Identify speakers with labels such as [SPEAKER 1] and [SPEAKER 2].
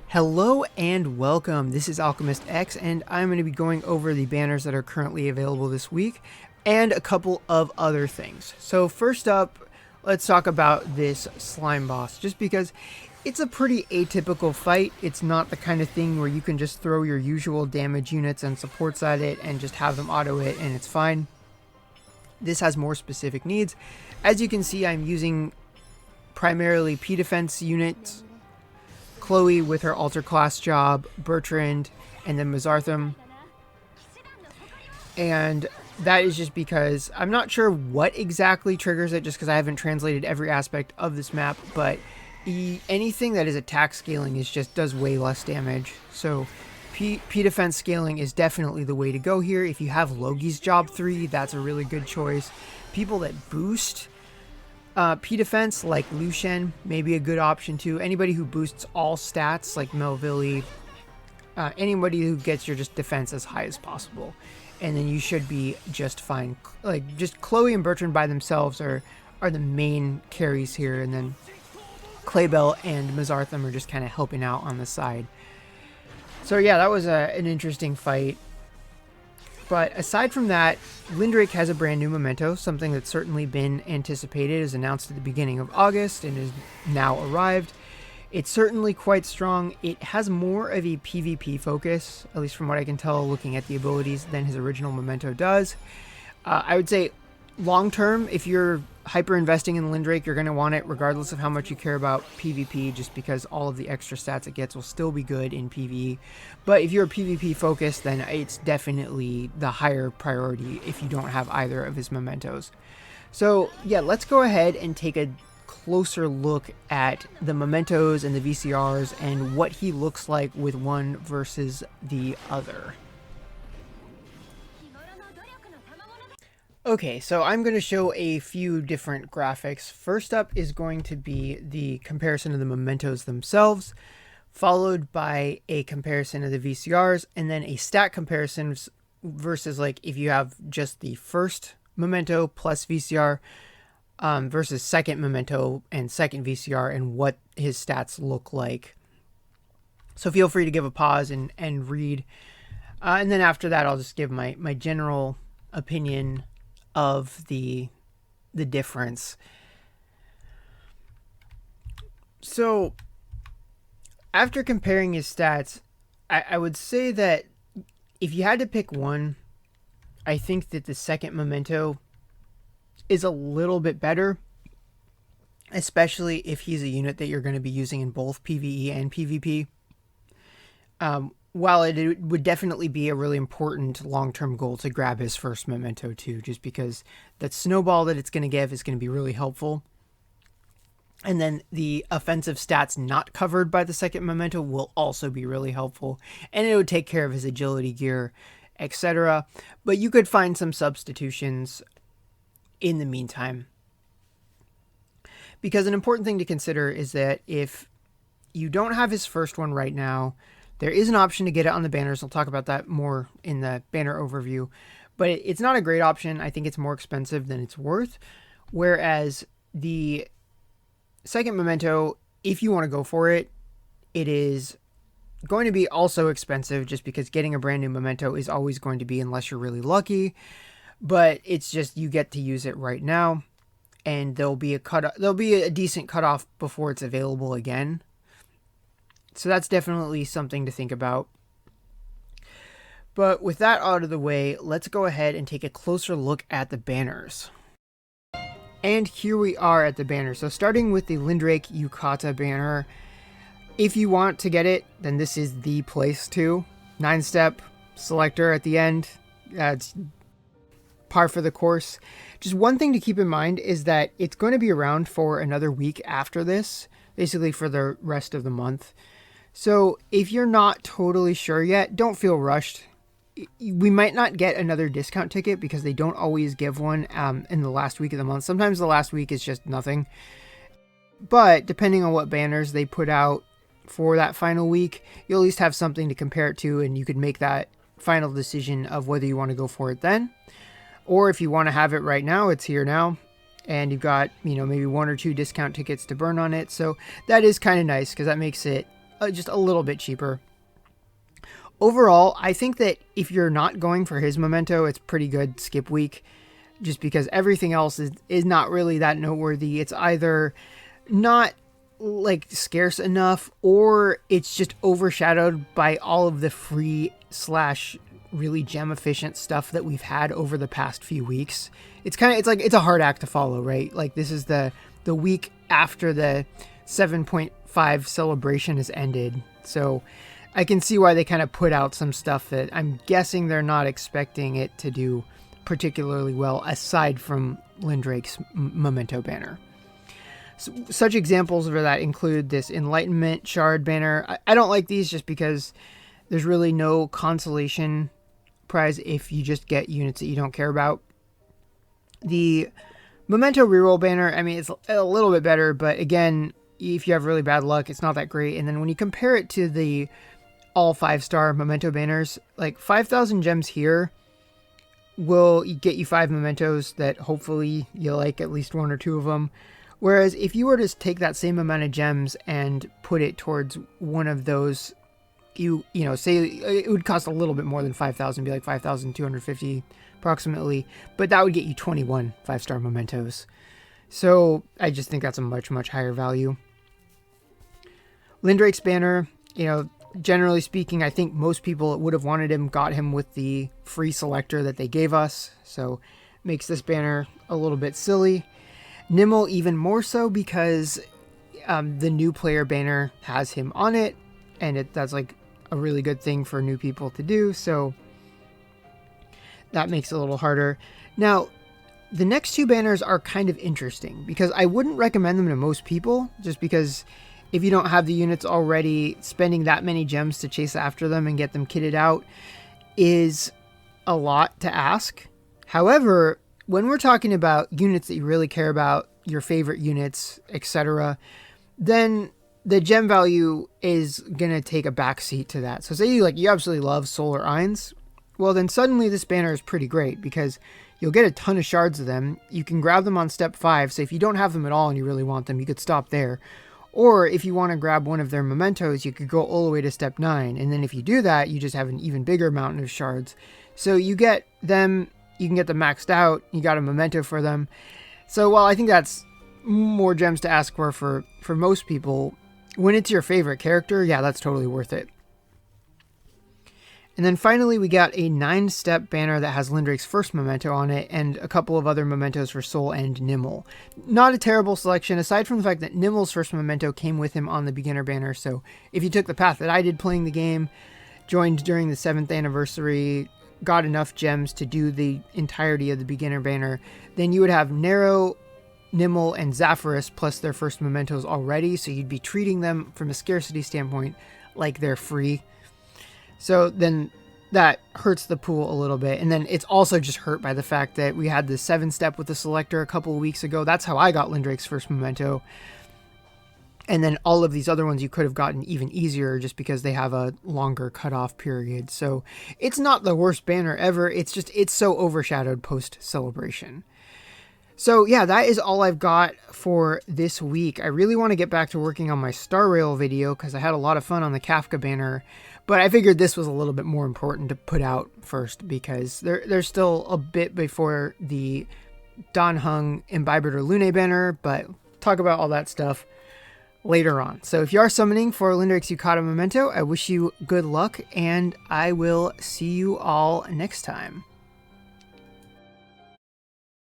[SPEAKER 1] Hello and welcome. This is Alchemist X, and I'm going to be going over the banners that are currently available this week and a couple of other things. So first up, let's talk about this slime boss, just because it's a pretty atypical fight. It's not the kind of thing where you can just throw your usual damage units and supports at it and just have them auto hit and it's fine. This has more specific needs. As you can see, I'm using primarily P defense units, Chloe with her alter class job, Bertrand, and then Mazartham. And that is just because I'm not sure what exactly triggers it, just because I haven't translated every aspect of this map, but anything that is attack scaling does way less damage. So P defense scaling is definitely the way to go here. If you have Logi's job 3, that's a really good choice. People that boost P defense like Lucian may be a good option too. Anybody who boosts all stats like Melville, anybody who gets your just defense as high as possible, and then you should be just fine. Like just Chloe and Bertrand by themselves are the main carries here, and then Claybell and Mazartham are just kind of helping out on the side. So yeah, that was an interesting fight. But aside from that, Lindrake has a brand new memento, something that's certainly been anticipated, is announced at the beginning of August and is now arrived. It's certainly quite strong. It has more of a PvP focus, at least from what I can tell looking at the abilities, than his original memento does. I would say long term, if you're hyper investing in Lindrake, you're going to want it regardless of how much you care about PvP, just because all of the extra stats it gets will still be good in PvE. But if you're PvP focused, then it's definitely the higher priority if you don't have either of his mementos. So yeah, let's go ahead and take a closer look at the mementos and the VCRs and what he looks like with one versus the other. Okay, so I'm going to show a few different graphics. First up is going to be the comparison of the mementos themselves, followed by a comparison of the VCRs, and then a stat comparison versus like if you have just the first memento plus VCR versus second memento and second VCR and what his stats look like. So feel free to give a pause and read. And then after that, I'll just give my general opinion of the difference. So after comparing his stats, I would say that if you had to pick one, I think that the second memento is a little bit better, especially if he's a unit that you're going to be using in both PvE and PvP. While it would definitely be a really important long-term goal to grab his first memento too, just because that snowball that it's going to give is going to be really helpful. And then the offensive stats not covered by the second memento will also be really helpful. And it would take care of his agility gear, etc. But you could find some substitutions in the meantime. Because an important thing to consider is that if you don't have his first one right now, there is an option to get it on the banners. I'll talk about that more in the banner overview. But it's not a great option. I think it's more expensive than it's worth. Whereas the second memento, if you want to go for it, it is going to be also expensive, just because getting a brand new memento is always going to be, unless you're really lucky. But it's just you get to use it right now. And there'll be a decent cutoff before it's available again. So that's definitely something to think about. But with that out of the way, let's go ahead and take a closer look at the banners. And here we are at the banner. So starting with the Lindrake Yukata banner, if you want to get it, then this is the place to. 9-step selector at the end. It's par for the course. Just one thing to keep in mind is that it's going to be around for another week after this, basically for the rest of the month. So if you're not totally sure yet, don't feel rushed. We might not get another discount ticket because they don't always give one in the last week of the month. Sometimes the last week is just nothing. But depending on what banners they put out for that final week, you'll at least have something to compare it to, and you could make that final decision of whether you want to go for it then. Or if you want to have it right now, it's here now. And you've got, maybe 1 or 2 discount tickets to burn on it. So that is kind of nice because that makes it just a little bit cheaper. Overall, I think that if you're not going for his Memento, it's pretty good skip week, just because everything else is not really that noteworthy. It's either not like scarce enough, or it's just overshadowed by all of the free / really gem efficient stuff that we've had over the past few weeks. It's a hard act to follow, right? Like, this is the week after the 7.5 celebration has ended, so I can see why they kind of put out some stuff that I'm guessing they're not expecting it to do particularly well, aside from Lindrake's Memento banner. So, such examples of that include this Enlightenment Shard banner. I don't like these just because there's really no consolation prize if you just get units that you don't care about. The Memento reroll banner, I mean, it's a little bit better, but again, if you have really bad luck, it's not that great. And then when you compare it to the all 5-star Memento banners, like 5,000 gems here will get you 5 Mementos that hopefully you like at least 1 or 2 of them. Whereas if you were to take that same amount of gems and put it towards one of those, you know, say it would cost a little bit more than 5,000, be like 5,250 approximately, but that would get you 21 5-star Mementos. So I just think that's a much, much higher value. Lindrake's banner, you know, generally speaking, I think most people that would have wanted him got him with the free selector that they gave us, so makes this banner a little bit silly. Nimble even more so because the new player banner has him on it, and that's like a really good thing for new people to do, so that makes it a little harder. Now, the next 2 banners are kind of interesting because I wouldn't recommend them to most people, just because if you don't have the units already, spending that many gems to chase after them and get them kitted out is a lot to ask. However, when we're talking about units that you really care about, your favorite units, etc., then the gem value is going to take a backseat to that. So say you absolutely love Solar Ions, well then suddenly this banner is pretty great because you'll get a ton of shards of them. You can grab them on step 5, so if you don't have them at all and you really want them, you could stop there. Or if you want to grab one of their Mementos, you could go all the way to step 9, and then if you do that, you just have an even bigger mountain of shards. So you get them, you can get them maxed out, you got a Memento for them. So while I think that's more gems to ask for most people, when it's your favorite character, yeah, that's totally worth it. And then finally, we got a 9-step banner that has Lindrake's first Memento on it and a couple of other Mementos for Soul and Nimble. Not a terrible selection, aside from the fact that Nimble's first Memento came with him on the beginner banner. So if you took the path that I did playing the game, joined during the 7th anniversary, got enough gems to do the entirety of the beginner banner, then you would have Nero, Nimble, and Zaphyrus plus their first Mementos already. So you'd be treating them from a scarcity standpoint like they're free. So then that hurts the pool a little bit. And then it's also just hurt by the fact that we had the 7-step with the selector a couple of weeks ago. That's how I got Lindrake's first Memento. And then all of these other ones you could have gotten even easier just because they have a longer cutoff period. So it's not the worst banner ever. It's just, it's so overshadowed post-celebration. So yeah, that is all I've got for this week. I really want to get back to working on my Star Rail video because I had a lot of fun on the Kafka banner. But I figured this was a little bit more important to put out first because there's still a bit before the Dan Heng Imbibitor Lune banner, but talk about all that stuff later on. So if you are summoning for Lindrake's Yukata Memento, I wish you good luck, and I will see you all next time.